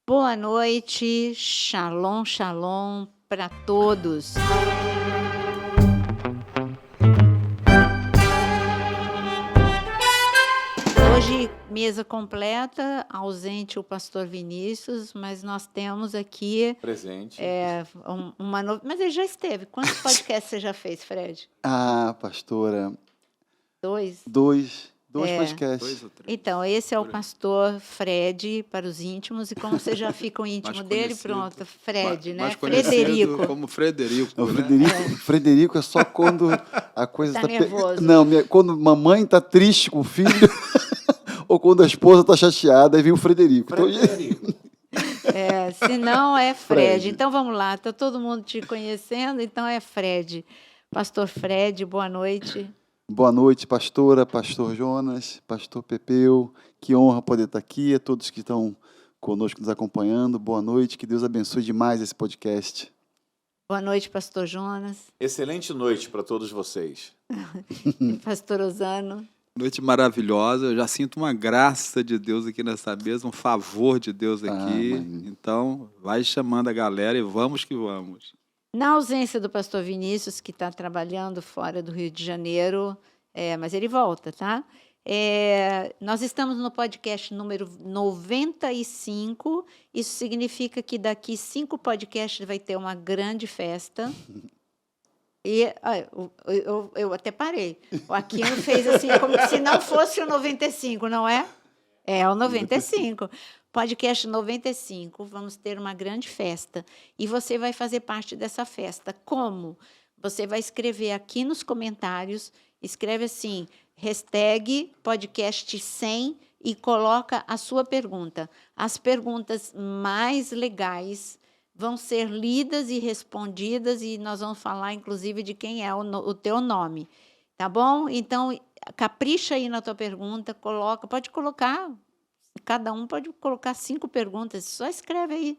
Boa noite, shalom, shalom para todos. Hoje, mesa completa, ausente o pastor Vinícius, mas nós temos aqui Presente. uma novidade. Mas ele já esteve. Quantos podcasts você já fez, Fred? Pastora, 2? dois É. podcasts. 2 ou 3. Então, esse é o pastor Fred para os íntimos, e como você já fica o íntimo Mais dele, conhecido. pronto, Fred, né? Mais conhecido Frederico. como Frederico, O né? Frederico é só quando a coisa Tá nervoso. Não, quando mamãe tá triste com o filho ou quando a esposa tá chateada, aí vem o Frederico. Se não é Fred. Fred. Então vamos lá, está todo mundo te conhecendo, então é Fred. Pastor Fred, boa noite. Boa noite, pastora, pastor Jonas, pastor Pepeu. Que honra poder estar aqui. A todos que estão conosco nos acompanhando, boa noite. Que Deus abençoe demais esse podcast. Boa noite, pastor Jonas. Excelente noite para todos vocês. E pastor Osano. Noite maravilhosa, eu já sinto uma graça de Deus aqui nessa mesa, um favor de Deus aqui. Então, vai chamando a galera e vamos que vamos. Na ausência do pastor Vinícius, que está trabalhando fora do Rio de Janeiro, mas ele volta, tá? Nós estamos no podcast número 95. Isso significa que daqui 5 podcasts vai ter uma grande festa. E eu até parei. O Aquino fez assim, como se não fosse o 95, não é? É o 95. Podcast 95, vamos ter uma grande festa. E você vai fazer parte dessa festa. Como? Você vai escrever aqui nos comentários, escreve assim, #podcast 100 e coloca a sua pergunta. As perguntas mais legais vão ser lidas e respondidas, e nós vamos falar, inclusive, de quem é o teu nome. Tá bom? Então, capricha aí na tua pergunta, pode colocar, cada um pode colocar 5 perguntas, só escreve aí,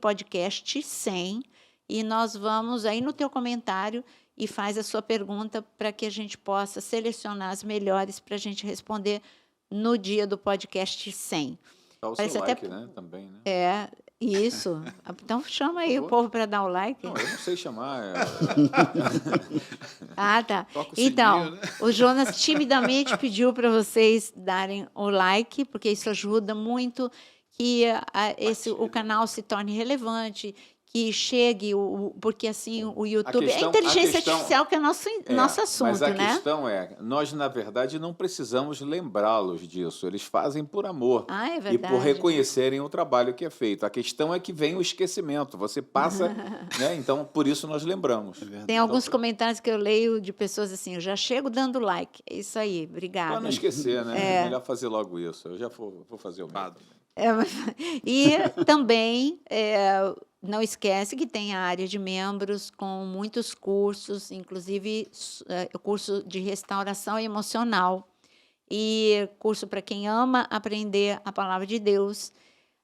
#podcast 100, e nós vamos aí no teu comentário e faz a sua pergunta para que a gente possa selecionar as melhores para a gente responder no dia do podcast 100. Dá o Parece seu até- like, né? Também, né? Isso. Então, chama aí o povo para dar o like. Não, eu não sei chamar. Ah, tá. Toca o Então, sininho, né? o Jonas timidamente pediu para vocês darem o like, porque isso ajuda muito que o canal se torne relevante, que chegue, porque assim o YouTube... questão- é inteligência a questão- artificial que é nosso assunto, mas a né? questão é, nós, na verdade, não precisamos lembrá-los disso. Eles fazem por amor. Ah, é E verdade. por reconhecerem o trabalho que é feito. A questão é que vem o esquecimento. Você passa, né? Então, por isso nós lembramos. Tem alguns comentários que eu leio de pessoas assim, eu já chego dando like. É isso aí, obrigada. Para não esquecer, né? É melhor fazer logo isso. Eu já vou fazer o mesmo. E também não esquece que tem a área de membros com muitos cursos, inclusive o curso de restauração emocional e curso para quem ama aprender a palavra de Deus.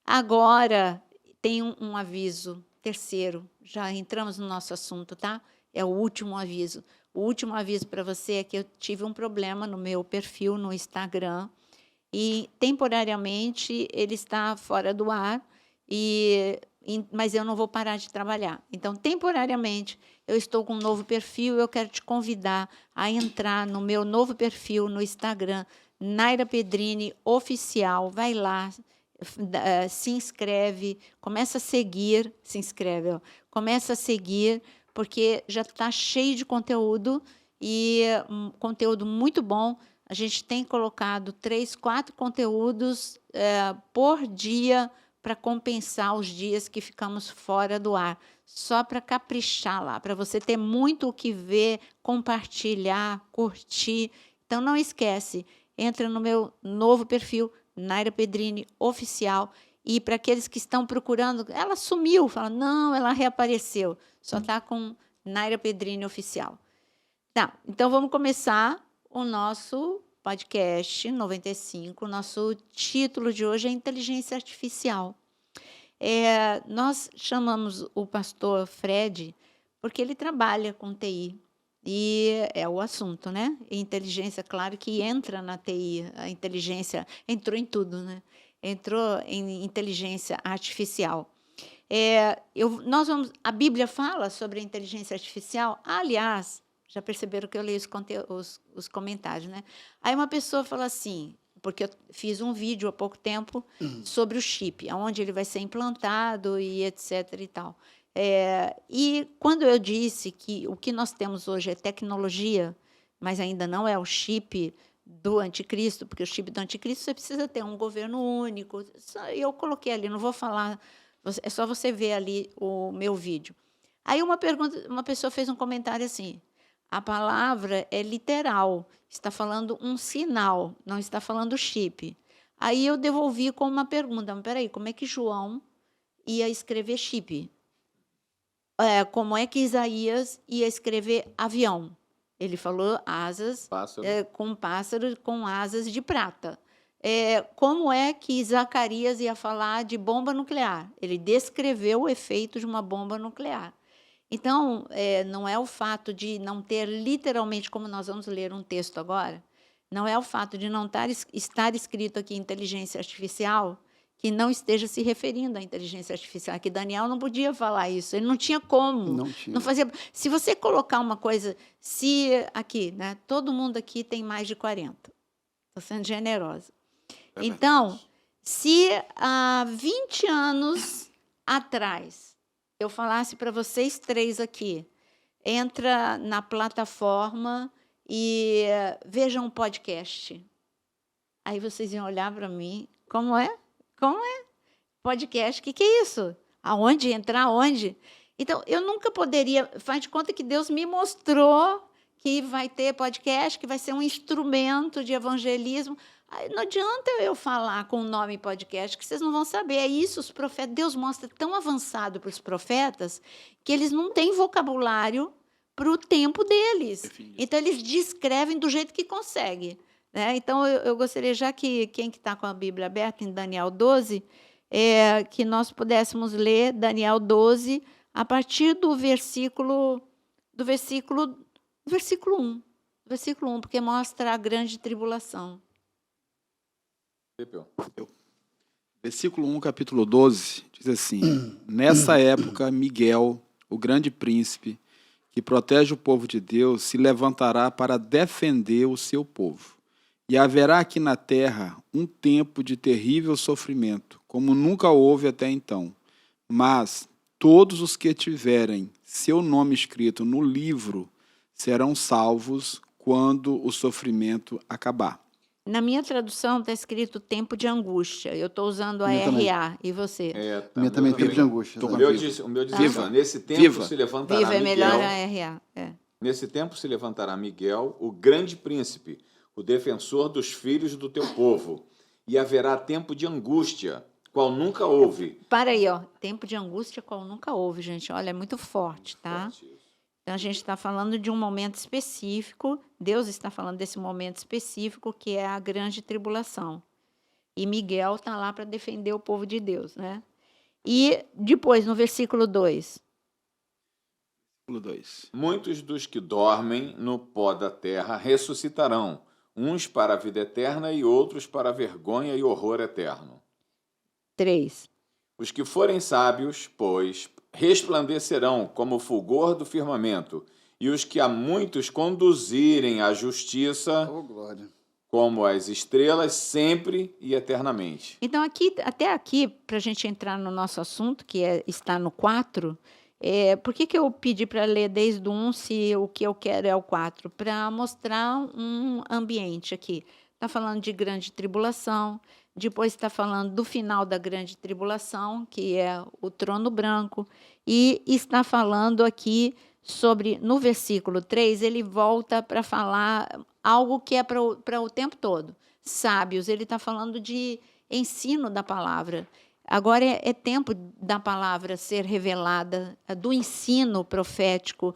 Agora tem um aviso terceiro, já entramos no nosso assunto, tá? É o último aviso. O último aviso para você é que eu tive um problema no meu perfil no Instagram, e temporariamente ele está fora do ar, mas eu não vou parar de trabalhar. Então, temporariamente, eu estou com um novo perfil, eu quero te convidar a entrar no meu novo perfil no Instagram, Naira Pedrini Oficial. Vai lá, se inscreve, começa a seguir, começa a seguir, porque já está cheio de conteúdo, e um conteúdo muito bom. A gente tem colocado 3, 4 conteúdos por dia para compensar os dias que ficamos fora do ar, só para caprichar lá, para você ter muito o que ver, compartilhar, curtir. Então, não esquece, entra no meu novo perfil, Naira Pedrini Oficial, e para aqueles que estão procurando, ela sumiu, fala, não, ela reapareceu, só está com Naira Pedrini Oficial. Tá, então vamos começar o nosso podcast 95, o nosso título de hoje é Inteligência Artificial. Nós chamamos o pastor Fred porque ele trabalha com TI, e é o assunto, né? Inteligência, claro que entra na TI, a inteligência entrou em tudo, né? entrou em inteligência artificial. A Bíblia fala sobre a inteligência artificial. Aliás, já perceberam que eu leio os comentários, né? Aí uma pessoa fala assim, porque eu fiz um vídeo há pouco tempo sobre o chip, onde ele vai ser implantado e etc. e tal. E quando eu disse que o que nós temos hoje é tecnologia, mas ainda não é o chip do anticristo, porque o chip do anticristo você precisa ter um governo único. Eu coloquei ali, não vou falar, é só você ver ali o meu vídeo. Aí uma pessoa fez um comentário assim, a palavra é literal, está falando um sinal, não está falando chip. Aí eu devolvi com uma pergunta, mas peraí, como é que João ia escrever chip? Como é que Isaías ia escrever avião? Ele falou asas, com pássaro com asas de prata. Como é que Zacarias ia falar de bomba nuclear? Ele descreveu o efeito de uma bomba nuclear. Então, não é o fato de não ter literalmente, como nós vamos ler um texto agora, não é o fato de não estar escrito aqui inteligência artificial que não esteja se referindo à inteligência artificial, que Daniel não podia falar isso, ele não tinha como. Não tinha. Não fazia. Se você colocar uma coisa, aqui, né, todo mundo aqui tem mais de 40, estou sendo generosa. Então, se há 20 anos atrás eu falasse para vocês 3 aqui, entra na plataforma e veja um podcast. Aí vocês iam olhar para mim, como é? Como é? Podcast, o que é isso? Aonde? Entrar aonde? Então, eu nunca poderia... Faz de conta que Deus me mostrou que vai ter podcast, que vai ser um instrumento de evangelismo. Aí não adianta eu falar com o nome podcast, que vocês não vão saber. É isso, os profetas... Deus mostra tão avançado para os profetas que eles não têm vocabulário para o tempo deles. Então, eles descrevem do jeito que conseguem. Né? Então, eu gostaria, já que quem está com a Bíblia aberta em Daniel 12, que nós pudéssemos ler Daniel 12 a partir do versículo 1, porque mostra a grande tribulação. Versículo 1, capítulo 12, diz assim: Nessa época, Miguel, o grande príncipe, que protege o povo de Deus, se levantará para defender o seu povo. E haverá aqui na terra um tempo de terrível sofrimento, como nunca houve até então. Mas todos os que tiverem seu nome escrito no livro serão salvos quando o sofrimento acabar. Na minha tradução está escrito tempo de angústia. Eu estou usando a RA. E você? Minha também tempo de angústia. O meu diz assim, nesse tempo se levantará Viva é melhor Miguel. a RA. Nesse tempo se levantará Miguel, o grande príncipe, o defensor dos filhos do teu povo, e haverá tempo de angústia, qual nunca houve. Para aí, ó. Tempo de angústia, qual nunca houve, gente. Olha, é muito forte, tá? Então, a gente está falando de um momento específico, Deus está falando desse momento específico, que é a grande tribulação. E Miguel está lá para defender o povo de Deus, né? E depois, no versículo 2. Muitos dos que dormem no pó da terra ressuscitarão, uns para a vida eterna e outros para a vergonha e horror eterno. 3. Os que forem sábios, pois, resplandecerão como o fulgor do firmamento, e os que a muitos conduzirem à justiça, como as estrelas, sempre e eternamente. Então, até aqui, para a gente entrar no nosso assunto, que está no 4, por que eu pedi para ler desde o 1, se o que eu quero é o 4? Para mostrar um ambiente aqui. Está falando de grande tribulação, depois está falando do final da grande tribulação, que é o trono branco, e está falando aqui sobre, no versículo 3, ele volta para falar algo que é para o tempo todo. Sábios, ele está falando de ensino da palavra. Agora é tempo da palavra ser revelada, do ensino profético,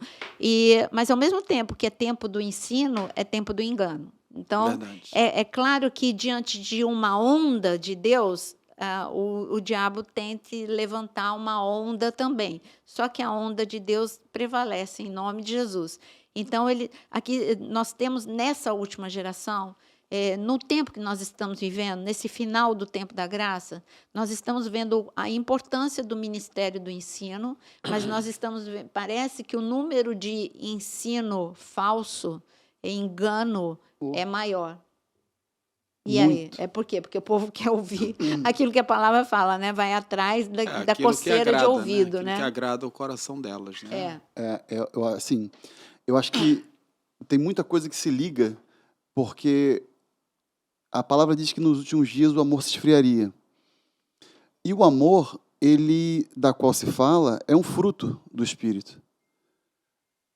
mas, ao mesmo tempo que é tempo do ensino, é tempo do engano. Então, é claro que, diante de uma onda de Deus, o diabo tente levantar uma onda também. Só que a onda de Deus prevalece, em nome de Jesus. Então, aqui nós temos, nessa última geração, no tempo que nós estamos vivendo, nesse final do tempo da graça, nós estamos vendo a importância do ministério do ensino, mas nós estamos vendo, parece que o número de ensino falso, engano, é maior. E aí? É por quê? Porque o povo quer ouvir aquilo que a palavra fala, né? Vai atrás da coceira agrada, de ouvido, né? né? Que agrada o coração delas, né? Eu acho que tem muita coisa que se liga, porque a palavra diz que nos últimos dias o amor se esfriaria. E o amor, da qual se fala, é um fruto do Espírito.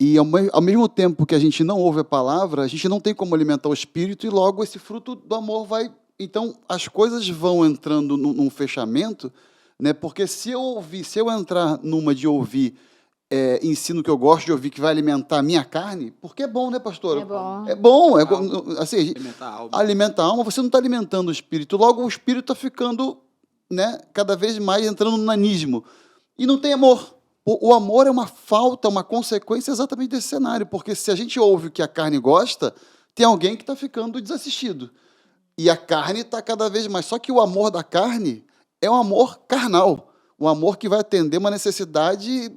E ao mesmo tempo que a gente não ouve a palavra, a gente não tem como alimentar o Espírito e logo esse fruto do amor vai... Então, as coisas vão entrando num fechamento, né? Porque se eu entrar numa de ouvir ensino que eu gosto de ouvir, que vai alimentar a minha carne, porque é bom, né, pastor? É bom. Assim, Alimentar alimentar a alma, você não está alimentando o Espírito. Logo, o Espírito está ficando, né, cada vez mais entrando no nanismo. E não tem amor. O amor é uma falta, uma consequência exatamente desse cenário, porque se a gente ouve o que a carne gosta, tem alguém que está ficando desassistido. E a carne está cada vez mais. Só que o amor da carne é um amor carnal, um amor que vai atender uma necessidade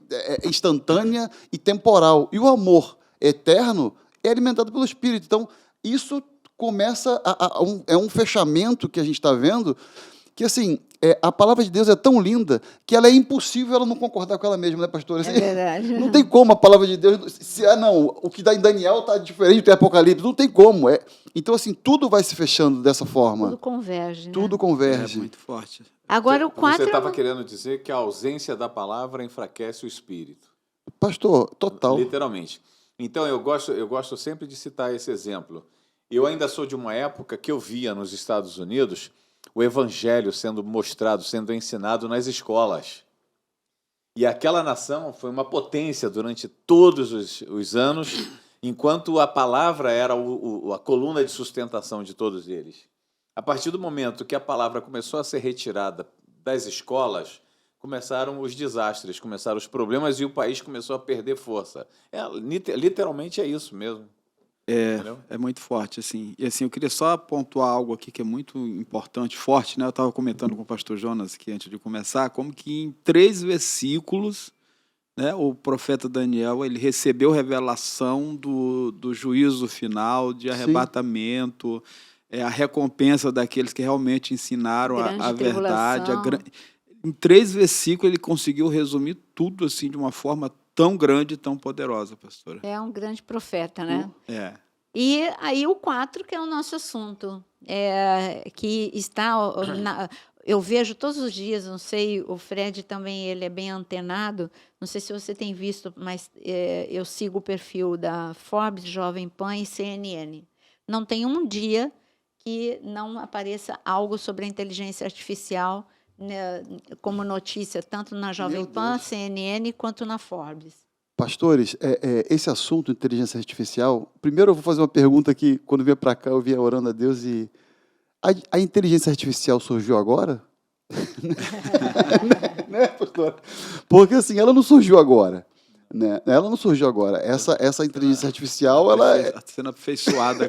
instantânea e temporal. E o amor eterno é alimentado pelo Espírito. Então, isso começa é um fechamento que a gente está vendo, que, assim, a palavra de Deus é tão linda que ela é impossível ela não concordar com ela mesma, né, pastor? Assim, É verdade. Não tem como a palavra de Deus... o que dá em Daniel está diferente do que em Apocalipse. Não tem como. Então, assim, tudo vai se fechando dessa forma. Tudo converge, né? Tudo converge. É muito forte. Agora, o 4... Você estava querendo dizer que a ausência da palavra enfraquece o espírito. Pastor, total. Literalmente. Então, eu gosto sempre de citar esse exemplo. Eu ainda sou de uma época que eu via nos Estados Unidos o evangelho sendo mostrado, sendo ensinado nas escolas. E aquela nação foi uma potência durante todos os anos, enquanto a palavra era a coluna de sustentação de todos eles. A partir do momento que a palavra começou a ser retirada das escolas, começaram os desastres, começaram os problemas e o país começou a perder força. Literalmente é isso mesmo. É muito forte, assim. E assim, eu queria só pontuar algo aqui que é muito importante, forte, né? Eu estava comentando com o pastor Jonas aqui antes de começar, como que em 3 versículos, né, o profeta Daniel, ele recebeu revelação do juízo final, de arrebatamento, a recompensa daqueles que realmente ensinaram a verdade. Em 3 versículos ele conseguiu resumir tudo assim de uma forma tão grande e tão poderosa, pastora. É um grande profeta, né? É. E aí o 4, que é o nosso assunto, que está... eu vejo todos os dias, não sei, o Fred também, ele é bem antenado, não sei se você tem visto, mas eu sigo o perfil da Forbes, Jovem Pan e CNN. Não tem um dia que não apareça algo sobre a inteligência artificial, né, como notícia, tanto na Jovem Pan, CNN, quanto na Forbes. Pastores, esse assunto, inteligência artificial, primeiro eu vou fazer uma pergunta que, quando vinha para cá, eu vinha orando a Deus e... A inteligência artificial surgiu agora? Né, pastor? Porque, assim, ela não surgiu agora. Né? Ela não surgiu agora. Essa inteligência artificial, ela... sendo aperfeiçoada.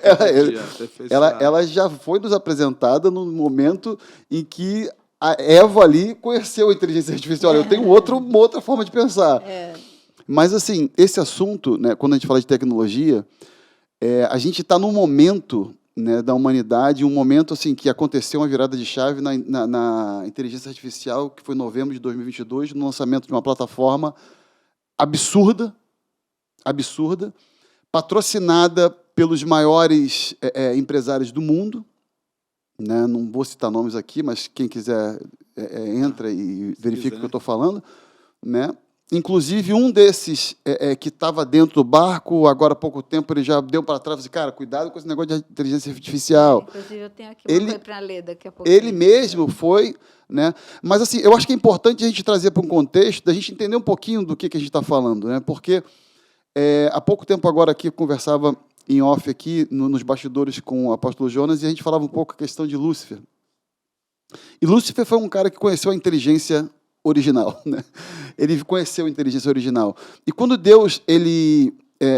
Ela já foi nos apresentada no momento em que a Eva ali conheceu a inteligência artificial. Eu tenho uma outra forma de pensar. Mas, assim, esse assunto, né, quando a gente fala de tecnologia, a gente está num momento, né, da humanidade, um momento assim, que aconteceu uma virada de chave na inteligência artificial, que foi em novembro de 2022, no lançamento de uma plataforma absurda, patrocinada pelos maiores empresários do mundo. Né? Não vou citar nomes aqui, mas quem quiser entra e verifica o que eu estou falando. Né? Inclusive, um desses que estava dentro do barco, agora há pouco tempo, ele já deu para trás e disse, cara, cuidado com esse negócio de inteligência artificial. Inclusive, eu tenho aqui uma coisa para ler daqui a pouco. Ele mesmo foi... Né? Mas, assim, eu acho que é importante a gente trazer para um contexto, da gente entender um pouquinho do que a gente está falando. Né? Porque, há pouco tempo agora aqui, eu conversava em off aqui, nos bastidores com o apóstolo Jonas, e a gente falava um pouco a questão de Lúcifer. E Lúcifer foi um cara que conheceu a inteligência original. Né? Ele conheceu a inteligência original. E quando Deus,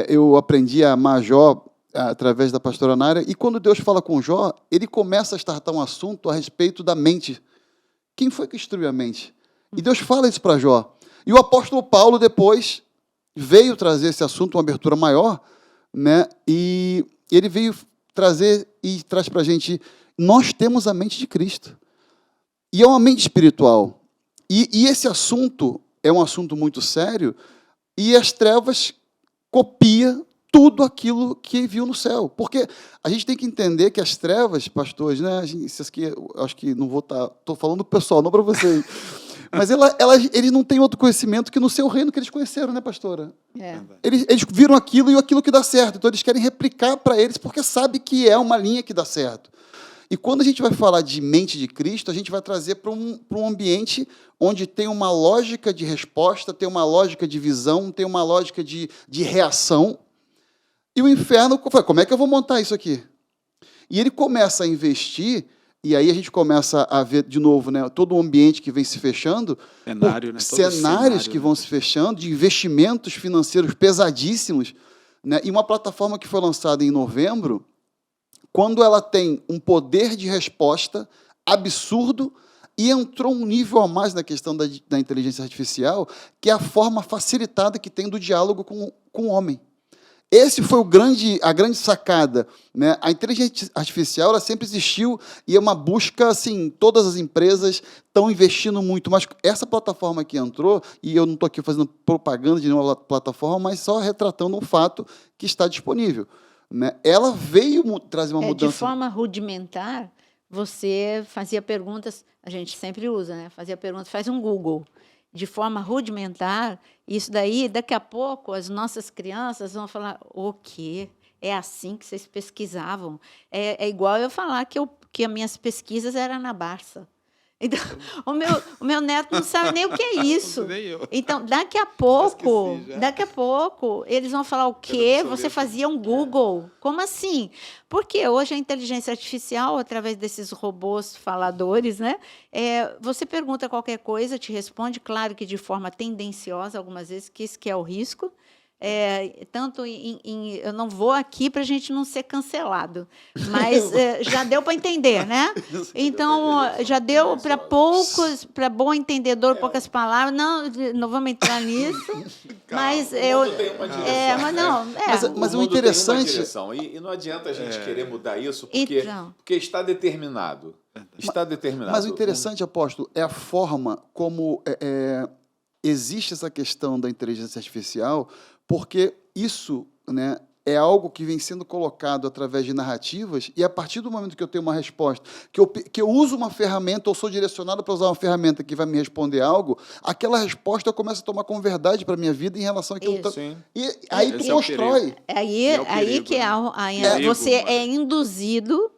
eu aprendi a amar Jó, através da pastora Nária, e quando Deus fala com Jó, ele começa a startar um assunto a respeito da mente. Quem foi que instruiu a mente? E Deus fala isso para Jó. E o apóstolo Paulo depois veio trazer esse assunto, uma abertura maior, né? E ele veio trazer e traz para a gente, nós temos a mente de Cristo. E é uma mente espiritual. E esse assunto é um assunto muito sério, e as trevas copia tudo aquilo que viu no céu. Porque a gente tem que entender que as trevas, pastores, né? Isso aqui, eu acho que não vou estar... Estou falando do pessoal, não para vocês. Mas eles não têm outro conhecimento que no seu reino que eles conheceram, né, pastora? É. Eles viram aquilo e aquilo que dá certo. Então, eles querem replicar para eles, porque sabe que é uma linha que dá certo. E quando a gente vai falar de mente de Cristo, a gente vai trazer para um ambiente onde tem uma lógica de resposta, tem uma lógica de visão, tem uma lógica de reação. E o inferno, como é que eu vou montar isso aqui? E ele começa a investir, e aí a gente começa a ver de novo, né, todo o ambiente que vem se fechando, Cenário, né? cenários que vão se fechando, de investimentos financeiros pesadíssimos, né, e uma plataforma que foi lançada em novembro, quando ela tem um poder de resposta absurdo, e entrou um nível a mais na questão da inteligência artificial, que é a forma facilitada que tem do diálogo com o homem. Esse foi a grande sacada, né? A inteligência artificial ela sempre existiu e é uma busca, assim, todas as empresas estão investindo muito, mas essa plataforma que entrou, e eu não estou aqui fazendo propaganda de nenhuma plataforma, mas só retratando um fato que está disponível, né? Ela veio trazer uma mudança. De forma rudimentar, você fazia perguntas, a gente sempre usa, né? Fazia perguntas, faz um Google. De forma rudimentar, isso daí, daqui a pouco, as nossas crianças vão falar, o quê? É assim que vocês pesquisavam? É igual eu falar que as minhas pesquisas eram na Barça. Então, o meu neto não sabe nem o que é isso. Então, daqui a pouco, eles vão falar o quê? Você fazia um Google. Como assim? Porque hoje a inteligência artificial, através desses robôs faladores, né? Você pergunta qualquer coisa, te responde, claro que de forma tendenciosa, algumas vezes, que isso que é o risco. Eu não vou aqui para a gente não ser cancelado, mas já deu para entender, né? Então, já deu para bom entendedor, poucas palavras. Não vamos entrar nisso, mas mas o interessante... E não adianta a gente querer mudar isso, porque está determinado. Está determinado. Mas o interessante, apóstolo, é a forma como existe essa questão da inteligência artificial, porque isso, né, é algo que vem sendo colocado através de narrativas, e a partir do momento que eu tenho uma resposta, que eu uso uma ferramenta, ou sou direcionado para usar uma ferramenta que vai me responder algo, aquela resposta eu começo a tomar como verdade para a minha vida em relação àquilo. E aí tu constrói. Aí que você é induzido,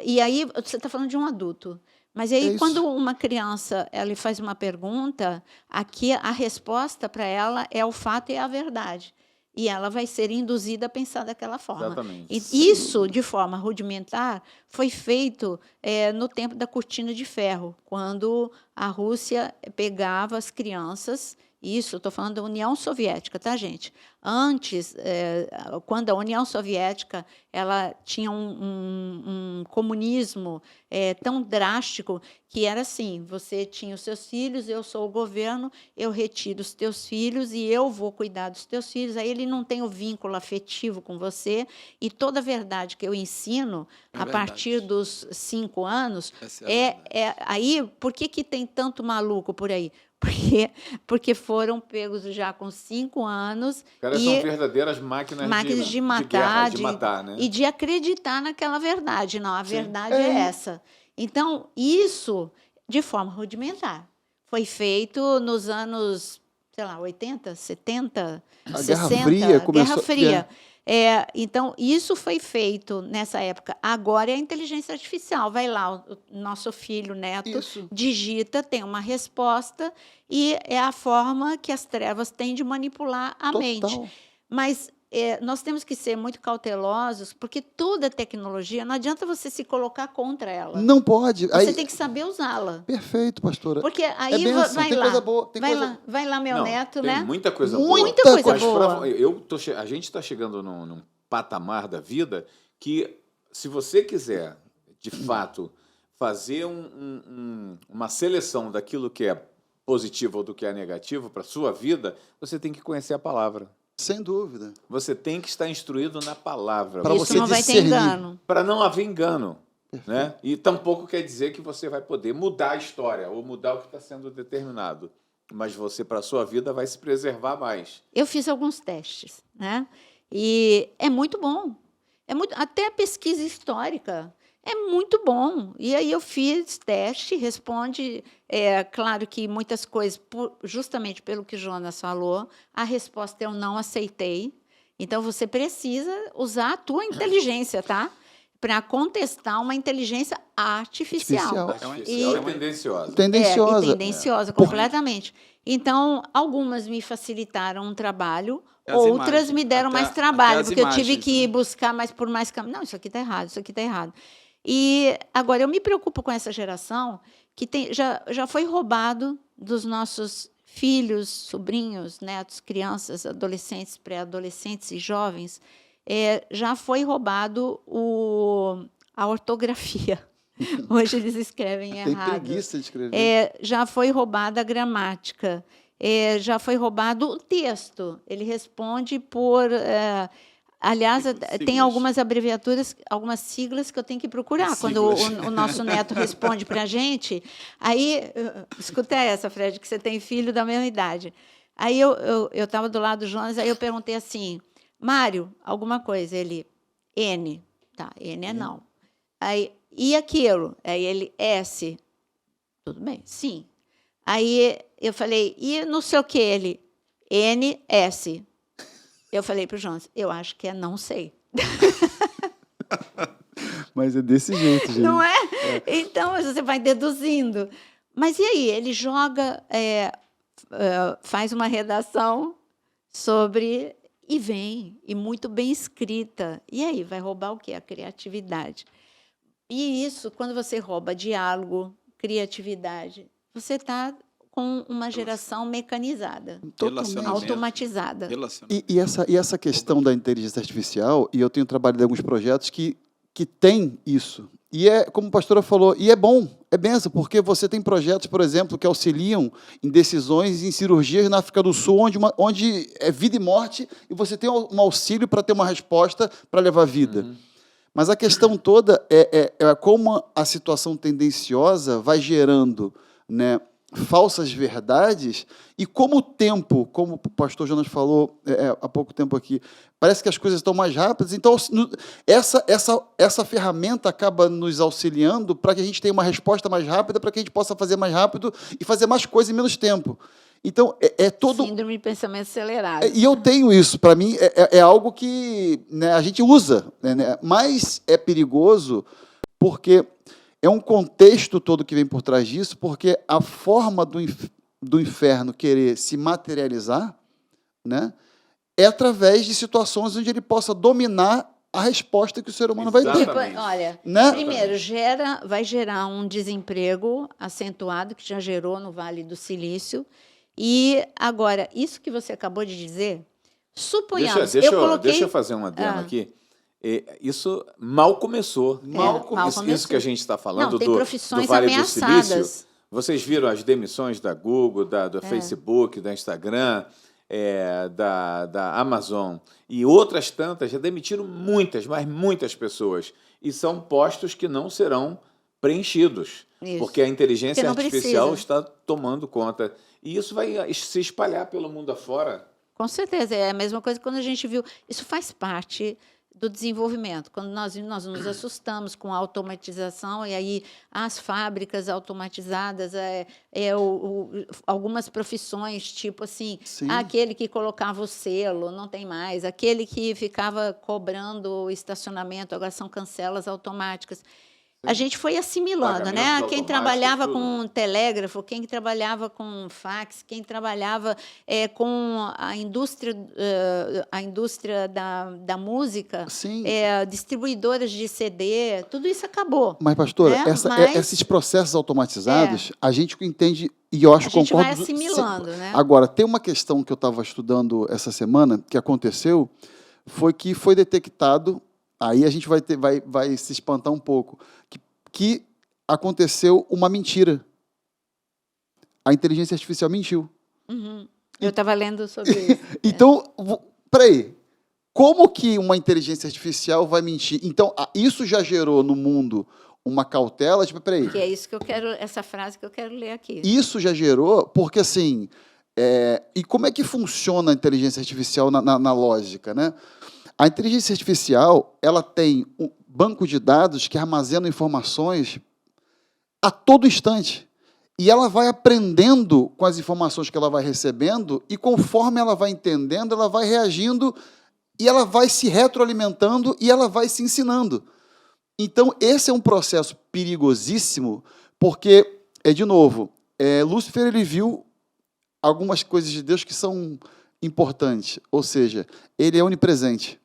e aí você está falando de um adulto. Mas aí, quando uma criança ela faz uma pergunta, aqui a resposta para ela é o fato e a verdade. E ela vai ser induzida a pensar daquela forma. Exatamente. E isso, de forma rudimentar, foi feito no tempo da Cortina de Ferro, quando a Rússia pegava as crianças. Isso, estou falando da União Soviética, tá, gente? Antes, quando a União Soviética ela tinha um comunismo tão drástico que era assim, você tinha os seus filhos, eu sou o governo, eu retiro os teus filhos e eu vou cuidar dos teus filhos, aí ele não tem o vínculo afetivo com você, e toda a verdade que eu ensino a partir dos 5 anos, aí, por que tem tanto maluco por aí? Porque foram pegos já com 5 anos. Elas são verdadeiras máquinas de matar, de matar, né? E de acreditar naquela verdade. Não, a verdade é essa. Então, isso, de forma rudimentar, foi feito nos anos, sei lá, 80, 70, a 60. Guerra Fria começou. Guerra Fria. Então, isso foi feito nessa época. Agora é a inteligência artificial. Vai lá, o nosso filho, neto, digita, tem uma resposta, e é a forma que as trevas têm de manipular a mente. Mas nós temos que ser muito cautelosos, porque toda tecnologia, não adianta você se colocar contra ela. Não pode. Você tem que saber usá-la. Perfeito, pastora. Porque aí vai lá, meu neto, tem né? Muita coisa boa. Muita coisa boa. A gente está chegando num patamar da vida que, se você quiser, de fato, fazer uma seleção daquilo que é positivo ou do que é negativo para a sua vida, você tem que conhecer a palavra. Sem dúvida. Você tem que estar instruído na palavra. Pra Isso você não vai ter discernir. engano. Para não haver engano. Né? E tampouco quer dizer que você vai poder mudar a história ou mudar o que está sendo determinado. Mas você, para a sua vida, vai se preservar mais. Eu fiz alguns testes, né? E é muito bom. Até a pesquisa histórica é muito bom. E aí eu fiz teste, responde. Claro que muitas coisas, justamente pelo que Jonas falou, a resposta eu não aceitei. Então, você precisa usar a tua inteligência, tá? Para contestar uma inteligência artificial. Artificial e tendenciosa. Tendenciosa. E tendenciosa, completamente. Então, algumas me facilitaram um trabalho, outras imagens, me deram até- mais trabalho, até as porque eu tive imagens, que né? buscar mais por mais caminho. Não, isso aqui está errado, isso aqui está errado. E agora eu me preocupo com essa geração que já foi roubado dos nossos filhos, sobrinhos, netos, crianças, adolescentes, pré-adolescentes e jovens, já foi roubado a ortografia. Hoje eles escrevem Tem errado. preguiça de escrever. Já foi roubada a gramática. Já foi roubado o texto. Ele responde por... aliás, tem Siglas. algumas abreviaturas, algumas siglas que eu tenho que procurar. Quando o nosso neto responde para a gente, aí... Escuta essa, Fred, que você tem filho da mesma idade. Aí eu estava do lado do Jonas, aí eu perguntei assim, Mário, alguma coisa. Ele, N. Tá, N é não. Aí, e aquilo? Aí ele, S. Tudo bem, sim. Aí eu falei, e não sei o que? Ele, N, S. Eu falei para o Jonas, eu acho que é não sei. Mas é desse jeito, gente. Não é? Então, você vai deduzindo. Mas e aí? Ele joga, faz uma redação sobre... E vem, e muito bem escrita. E aí, vai roubar o quê? A criatividade. E isso, quando você rouba diálogo, criatividade, você está com uma geração mecanizada, Relacionamento. automatizada. Relacionamento. E essa questão da inteligência artificial, e eu tenho trabalhado em alguns projetos que tem isso. E como a pastora falou, e é bom, é benção, porque você tem projetos, por exemplo, que auxiliam em decisões em cirurgias na África do Sul, onde é vida e morte, e você tem um auxílio para ter uma resposta para levar vida. Mas a questão toda é como a situação tendenciosa vai gerando, né, falsas verdades, e como o tempo, como o pastor Jonas falou há pouco tempo aqui, parece que as coisas estão mais rápidas. Então, essa ferramenta acaba nos auxiliando para que a gente tenha uma resposta mais rápida, para que a gente possa fazer mais rápido e fazer mais coisa em menos tempo. Então, todo... Síndrome de pensamento acelerado. E eu tenho isso. Para mim, é algo que, né, a gente usa, né, mas é perigoso porque é um contexto todo que vem por trás disso, porque a forma do inferno querer se materializar, né, é através de situações onde ele possa dominar a resposta que o ser humano vai ter. Exatamente. Olha, Né? primeiro, vai gerar um desemprego acentuado, que já gerou no Vale do Silício. E, agora, isso que você acabou de dizer, suponhamos... Deixa eu fazer um adendo aqui. Isso mal começou. Isso que a gente está falando. Não, tem profissões do Vale ameaçadas. Do Silício. Vocês viram as demissões da Google, do Facebook, da Instagram, da Amazon e outras tantas. Já demitiram muitas, mas muitas pessoas. E são postos que não serão preenchidos. Isso. Porque a inteligência artificial precisa. está tomando conta. E isso vai se espalhar pelo mundo afora. Com certeza, é a mesma coisa que quando a gente viu. Isso faz parte do desenvolvimento. Quando nós nos assustamos com a automatização, e aí as fábricas automatizadas, algumas profissões, tipo assim, aquele que colocava o selo, não tem mais, aquele que ficava cobrando o estacionamento, agora são cancelas automáticas. A gente foi assimilando, né? Pagamentos Quem automáticos, trabalhava tudo. com telégrafo, quem trabalhava com fax, quem trabalhava com a indústria da música, Sim. Distribuidoras de CD, tudo isso acabou. Mas, pastora, né? esses processos automatizados, a gente entende, e eu acho que A gente concordo... vai assimilando, né? Agora, tem uma questão que eu estava estudando essa semana, que aconteceu, foi que foi detectado, aí a gente vai se espantar um pouco, que aconteceu uma mentira. A inteligência artificial mentiu. Uhum. Eu estava lendo sobre isso. Então, peraí, como que uma inteligência artificial vai mentir? Então, isso já gerou no mundo uma cautela, tipo, peraí. Que é isso que eu quero, essa frase que eu quero ler aqui. Isso já gerou, porque assim, e como é que funciona a inteligência artificial na lógica, né? A inteligência artificial, ela tem um banco de dados que armazena informações a todo instante. E ela vai aprendendo com as informações que ela vai recebendo, e conforme ela vai entendendo, ela vai reagindo, e ela vai se retroalimentando, e ela vai se ensinando. Então, esse é um processo perigosíssimo, porque, de novo, Lúcifer ele viu algumas coisas de Deus que são importantes, ou seja, ele é onipresente.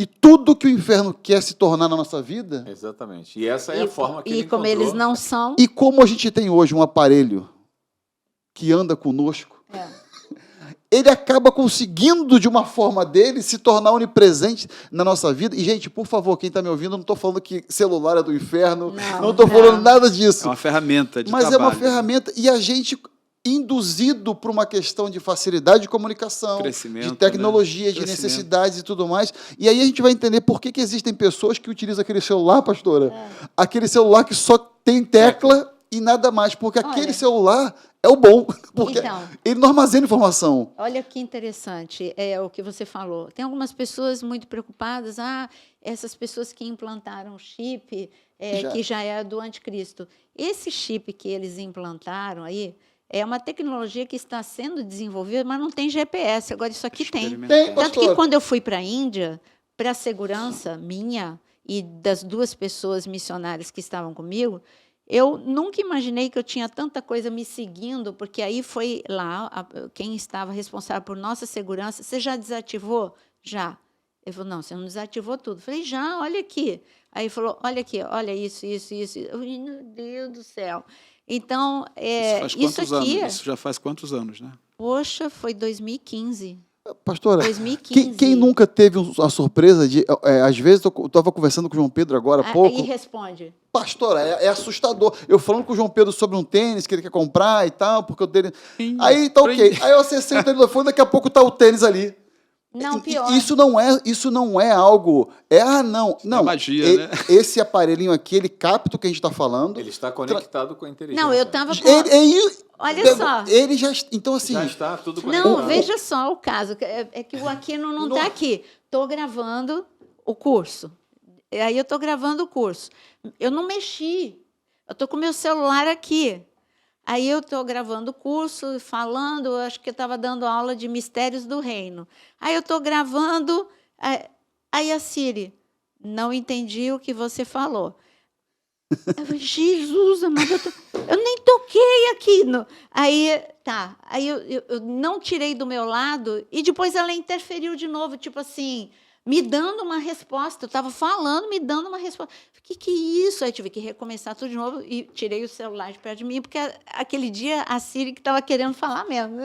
E tudo que o inferno quer se tornar na nossa vida... Exatamente. E essa é a forma que ele como encontrou. eles não são... E como a gente tem hoje um aparelho que anda conosco, ele acaba conseguindo, de uma forma dele, se tornar onipresente na nossa vida. E, gente, por favor, quem está me ouvindo, eu não estou falando que celular é do inferno, não estou falando nada disso. É uma ferramenta de Mas trabalho. é uma ferramenta, e a gente... induzido por uma questão de facilidade de comunicação, Crescimento, de tecnologia, né? de necessidades e tudo mais. E aí a gente vai entender por que existem pessoas que utilizam aquele celular, pastora, aquele celular que só tem tecla e nada mais, porque aquele celular é o bom, porque Então, ele não armazena informação. olha que interessante o que você falou. Tem algumas pessoas muito preocupadas, essas pessoas que implantaram chip, que já é do anticristo. Esse chip que eles implantaram aí, é uma tecnologia que está sendo desenvolvida, mas não tem GPS. Agora, isso aqui tem. Tem, Tanto que, quando eu fui para a Índia, para a segurança minha e das 2 pessoas missionárias que estavam comigo, eu nunca imaginei que eu tinha tanta coisa me seguindo, porque aí foi lá, quem estava responsável por nossa segurança, você já desativou? Já. Ele falou, não, você não desativou tudo. Eu falei, já, olha aqui. Aí ele falou, olha aqui, olha isso. Eu falei, meu Deus do céu. Então, isso aqui... Anos? Isso já faz quantos anos, né? Poxa, foi 2015. Pastora, 2015. Quem nunca teve a surpresa de... às vezes, eu estava conversando com o João Pedro agora há pouco... Aí responde. Pastora, é assustador. Eu falando com o João Pedro sobre um tênis que ele quer comprar e tal, porque o tênis... Aí tá ok. Aí você senta no telefone, daqui a pouco tá o tênis ali. Não, pior. Isso não é algo... não. É magia, né? Esse aparelhinho aqui, ele capta o que a gente está falando. Ele está conectado com a inteligência. Não, eu estava com... Olha só. Ele já... Então, assim... Já está tudo conectado. Não, veja só o caso. É que o Aquino não está aqui. Estou gravando o curso. Aí eu estou gravando o curso. Eu não mexi. Eu estou com o meu celular aqui. Aí eu estou gravando o curso, falando, acho que eu estava dando aula de mistérios do reino. Aí eu estou gravando, aí a Siri, não entendi o que você falou. Eu falei, Jesus, amado, eu nem toquei aqui. Aí eu não tirei do meu lado e depois ela interferiu de novo, tipo assim, me dando uma resposta. Eu estava falando, me dando uma resposta. O que é isso? Aí tive que recomeçar tudo de novo e tirei o celular de perto de mim, porque aquele dia a Siri que estava querendo falar mesmo.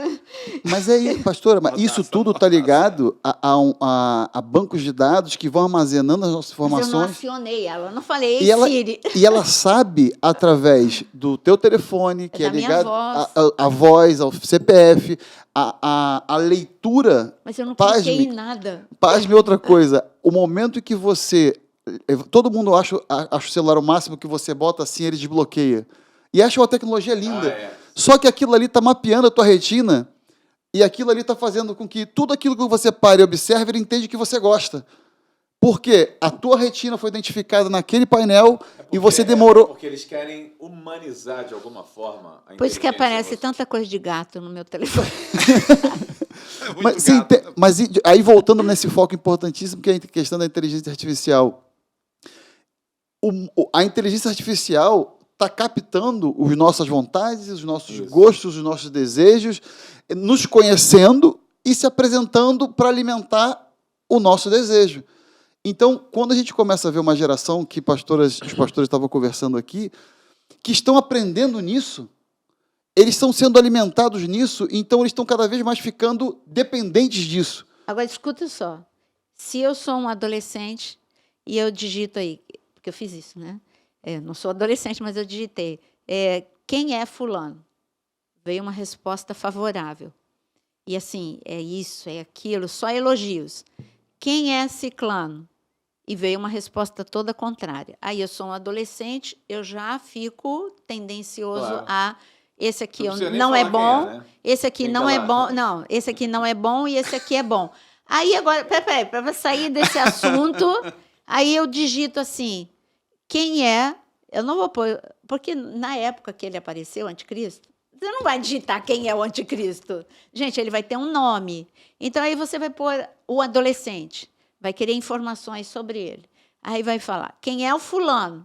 Mas aí, pastora, isso tudo está ligado a bancos de dados que vão armazenando as nossas informações. Mas eu não acionei ela, não falei, Siri. E ela sabe, através do teu telefone, que é ligado à voz, ao CPF, a leitura. Mas eu não cliquei em nada. Pasme outra coisa. O momento em que você... Todo mundo acha o celular o máximo, que você bota assim, ele desbloqueia. E acha uma tecnologia linda. Só que aquilo ali está mapeando a tua retina, e aquilo ali está fazendo com que tudo aquilo que você para e observa, ele entende que você gosta. Porque a tua retina foi identificada naquele painel e você demorou... Porque eles querem humanizar de alguma forma a Por isso que aparece tanta coisa de gato no meu telefone. Mas aí, voltando nesse foco importantíssimo, que é a questão da inteligência artificial. A inteligência artificial está captando as nossas vontades, os nossos gostos, os nossos desejos, nos conhecendo e se apresentando para alimentar o nosso desejo. Então, quando a gente começa a ver uma geração que os pastores estavam conversando aqui, que estão aprendendo nisso, eles estão sendo alimentados nisso, então eles estão cada vez mais ficando dependentes disso. Agora, escuta só. Se eu sou um adolescente e eu digito aí, porque eu fiz isso, né? Não sou adolescente, mas eu digitei. Quem é fulano? Veio uma resposta favorável. E assim, é isso, é aquilo, só elogios. Quem é ciclano? E veio uma resposta toda contrária. Aí eu sou um adolescente, eu já fico tendencioso Claro. a esse aqui Não precisa nem não é falar bom, quem é, né? esse aqui Tem não que é lá. bom, não, esse aqui não é bom e esse aqui é bom. Aí agora, peraí, para sair desse assunto, aí eu digito assim, quem é, eu não vou pôr, porque na época que ele apareceu, o anticristo, você não vai digitar quem é o anticristo. Gente, ele vai ter um nome. Então, aí você vai pôr o adolescente, vai querer informações sobre ele. Aí vai falar, quem é o fulano?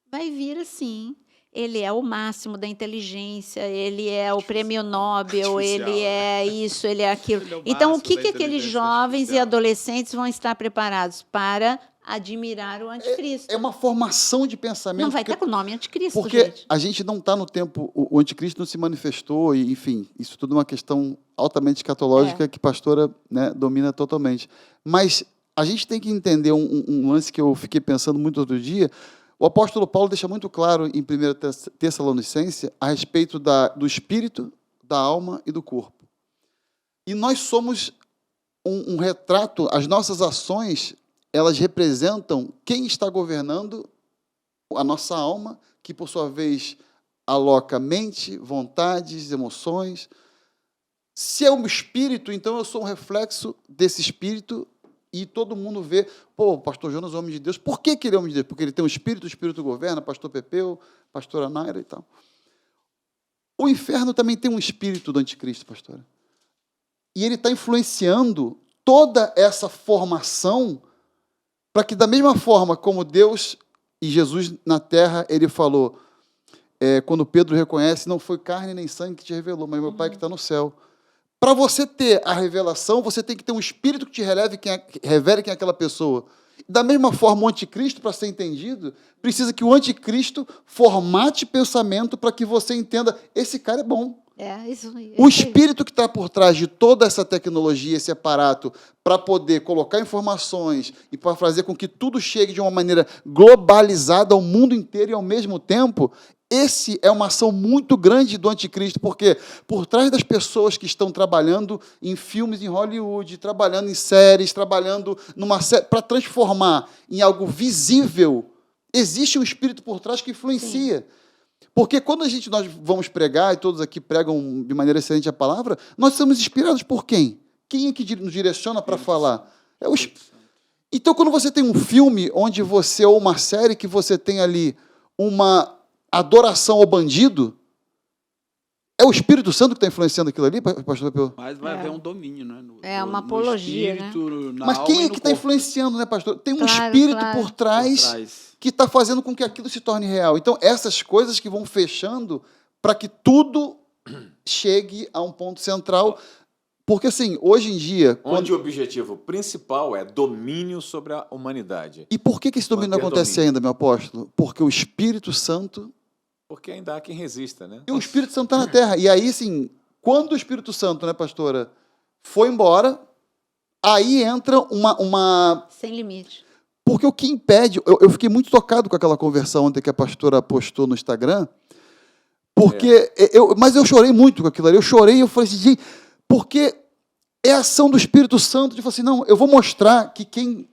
Vai vir assim, ele é o máximo da inteligência, ele é o prêmio Nobel, Artificial, ele é isso, ele é aquilo. Ele é o Então, o máximo que, da que aqueles inteligência jovens e artificial. adolescentes vão estar preparados para admirar o anticristo? É uma formação de pensamento. Não vai porque- estar com o nome anticristo, Porque gente. a gente não está no tempo, o anticristo não se manifestou, e, enfim, isso tudo é uma questão altamente escatológica que a pastora, né, domina totalmente. Mas a gente tem que entender um lance que eu fiquei pensando muito outro dia. O apóstolo Paulo deixa muito claro em 1 Tessalonicenses a respeito do espírito, da alma e do corpo. E nós somos um retrato, as nossas ações, elas representam quem está governando a nossa alma, que por sua vez aloca mente, vontades, emoções. Se é um espírito, então eu sou um reflexo desse espírito e todo mundo vê, pô, o pastor Jonas é um homem de Deus. Por que ele é homem de Deus? Porque ele tem um espírito, o espírito governa, pastor Pepeu, pastora Naira e tal. O inferno também tem um espírito do anticristo, pastora. E ele está influenciando toda essa formação para que, da mesma forma como Deus e Jesus na terra, ele falou, quando Pedro reconhece, não foi carne nem sangue que te revelou, mas meu Pai que está no céu. Para você ter a revelação, você tem que ter um espírito que te revele quem é aquela pessoa. Da mesma forma, o anticristo, para ser entendido, precisa que o anticristo formate pensamento para que você entenda, esse cara é bom. O espírito que está por trás de toda essa tecnologia, esse aparato, para poder colocar informações e para fazer com que tudo chegue de uma maneira globalizada ao mundo inteiro e ao mesmo tempo, esse é uma ação muito grande do anticristo, porque por trás das pessoas que estão trabalhando em filmes em Hollywood, trabalhando em séries, trabalhando numa série, para transformar em algo visível, existe um espírito por trás que influencia. Sim. Porque quando nós vamos pregar, e todos aqui pregam de maneira excelente a palavra, nós somos inspirados por quem? Quem é que nos direciona para falar? É o Espírito. Então, quando você tem um filme onde você, ou uma série que você tem ali uma adoração ao bandido, é o Espírito Santo que está influenciando aquilo ali, pastor Pepeu? Mas vai haver um domínio, né? Uma apologia, espírito, né? Mas quem é que está influenciando, né, pastor? Tem um espírito por trás que está fazendo com que aquilo se torne real. Então, essas coisas que vão fechando para que tudo chegue a um ponto central. Porque, assim, hoje em dia... Onde o objetivo principal é domínio sobre a humanidade. E por que esse domínio não acontece ainda, meu apóstolo? Porque o Espírito Santo... Porque ainda há quem resista, né? E o Espírito Santo está na Terra. E aí, assim, quando o Espírito Santo, né, pastora, foi embora, aí entra uma... Sem limite. Porque o que impede... Eu fiquei muito tocado com aquela conversão ontem que a pastora postou no Instagram, porque... Mas eu chorei muito com aquilo ali. Eu chorei e eu falei assim, gente, porque é a ação do Espírito Santo de falar assim, não, eu vou mostrar que quem...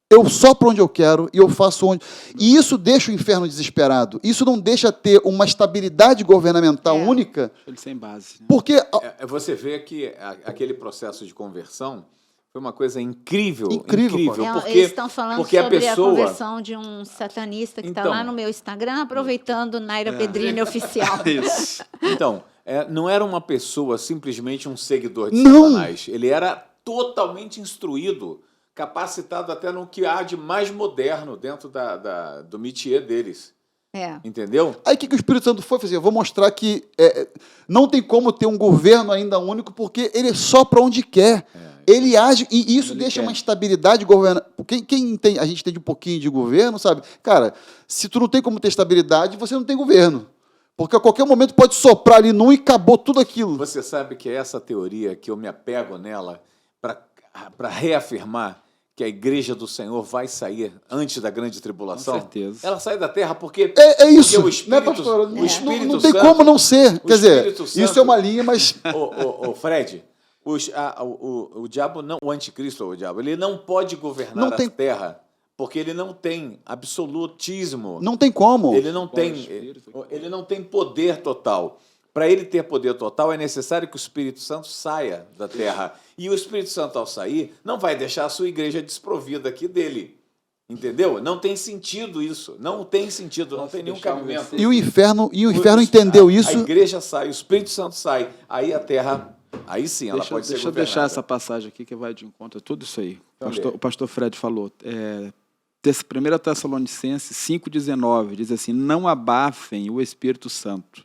Eu sopro onde eu quero e eu faço onde... E isso deixa o inferno desesperado. Isso não deixa ter uma estabilidade governamental única. Ele sem base. Né? Porque... Você vê que aquele processo de conversão foi uma coisa incrível. Incrível. Porque, eles estão falando porque sobre a conversão de um satanista que está lá no meu Instagram, aproveitando Naira Pedrini oficial. Isso. Então, não era uma pessoa simplesmente um seguidor de Satanás. Ele era totalmente instruído, capacitado até no que há de mais moderno dentro do métier deles. Entendeu? Aí o que o Espírito Santo foi fazer? Eu vou mostrar que não tem como ter um governo ainda único, porque ele sopra onde quer. Ele age, e isso deixa uma estabilidade governamental. A gente entende um pouquinho de governo, sabe? Cara, se tu não tem como ter estabilidade, você não tem governo. Porque a qualquer momento pode soprar ali num e acabou tudo aquilo. Você sabe que é essa teoria que eu me apego nela para para reafirmar que a igreja do Senhor vai sair antes da grande tribulação? Com certeza. Ela sai da terra porque... É isso, porque o Espírito, né, pastor? o Espírito Não tem Santo, como não ser. Quer dizer, Espírito isso Santo- é uma linha, mas Ô, Fred, o diabo não, o anticristo, o diabo, ele não pode governar Não tem- a terra porque ele não tem absolutismo. não tem como. Ele não tem poder total. Para ele ter poder total, é necessário que o Espírito Santo saia da terra. E o Espírito Santo, ao sair, não vai deixar a sua igreja desprovida aqui dele. Entendeu? Não tem sentido isso. Não tem sentido, não tem nenhum cabimento. E o inferno entendeu A isso. igreja sai, o Espírito Santo sai. Aí a terra, aí sim, ela pode ser Deixa eu governada. deixar essa passagem aqui que vai de encontro a tudo isso aí. Então, O pastor Fred falou. 1 Tessalonicenses 5,19 diz assim: não abafem o Espírito Santo,